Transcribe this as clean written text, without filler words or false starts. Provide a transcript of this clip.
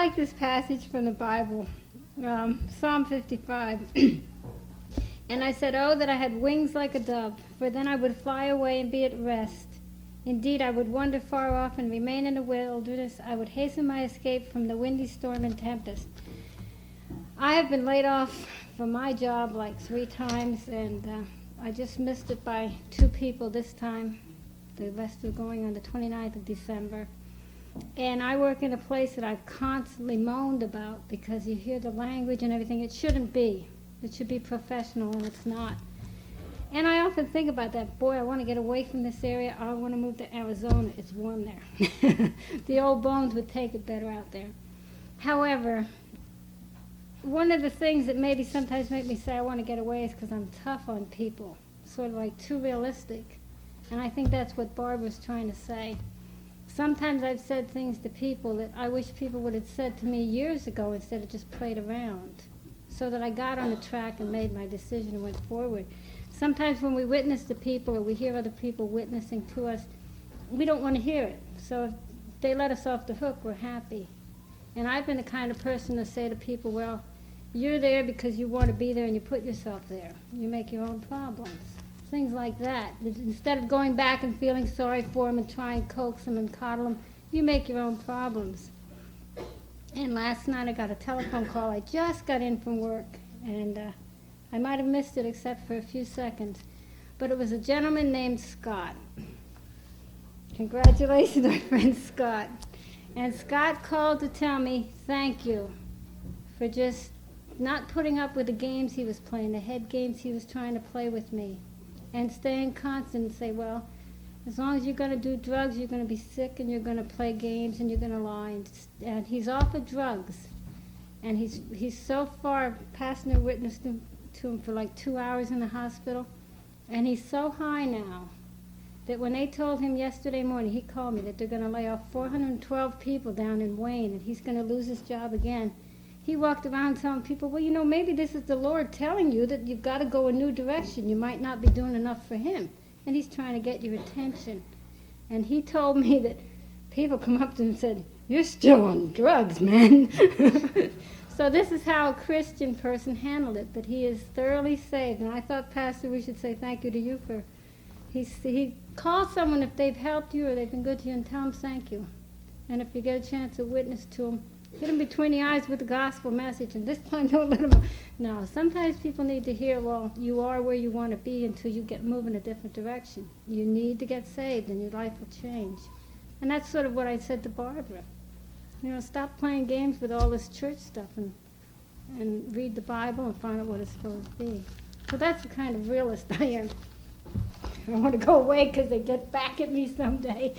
like this passage from the Bible, Psalm 55. And I said, oh, that I had wings like a dove, for then I would fly away and be at rest. Indeed, I would wander far off and remain in the wilderness. I would hasten my escape from the windy storm and tempest. I have been laid off from my job like 3 times, and I just missed it by 2 people this time. The rest are going on the 29th of December. And I work in a place that I've constantly moaned about because you hear the language and everything. It shouldn't be. It should be professional, and it's not. And I often think about that. Boy, I want to get away from this area. I want to move to Arizona. It's warm there. The old bones would take it better out there. However, one of the things that maybe sometimes make me say I want to get away is because I'm tough on people, sort of like too realistic. And I think that's what Barbara's trying to say. Sometimes I've said things to people that I wish people would have said to me years ago instead of just played around, so that I got on the track and made my decision and went forward. Sometimes when we witness to people or we hear other people witnessing to us, we don't want to hear it. So if they let us off the hook, we're happy. And I've been the kind of person to say to people, well, you're there because you want to be there and you put yourself there. You make your own problems. Things like that. Instead of going back and feeling sorry for them and try and coax them and coddle them, you make your own problems. And last night I got a telephone call. I just got in from work, and I might have missed it except for a few seconds. But it was a gentleman named Scott. Congratulations, my friend Scott. And Scott called to tell me thank you for just not putting up with the games he was playing, the head games he was trying to play with me, and staying constant and say, well, as long as you're going to do drugs, you're going to be sick, and you're going to play games, and you're going to lie. And he's off of drugs. And he's so far, pastor witnessed to him for like 2 hours in the hospital. And he's so high now that when they told him yesterday morning, he called me, that they're going to lay off 412 people down in Wayne, and he's going to lose his job again. He walked around telling people, well, you know, maybe this is the Lord telling you that you've got to go a new direction. You might not be doing enough for him. And he's trying to get your attention. And he told me that people come up to him and said, you're still on drugs, man. So this is how a Christian person handled it, but he is thoroughly saved. And I thought, Pastor, we should say thank you to you for, he calls someone if they've helped you or they've been good to you and tell them thank you. And if you get a chance to witness to them, hit them between the eyes with the gospel message, and this time don't let them. No, sometimes people need to hear, well, you are where you want to be until you get moving a different direction. You need to get saved, and your life will change. And that's sort of what I said to Barbara. You know, stop playing games with all this church stuff and read the Bible and find out what it's supposed to be. So that's the kind of realist I am. I want to go away because they get back at me someday.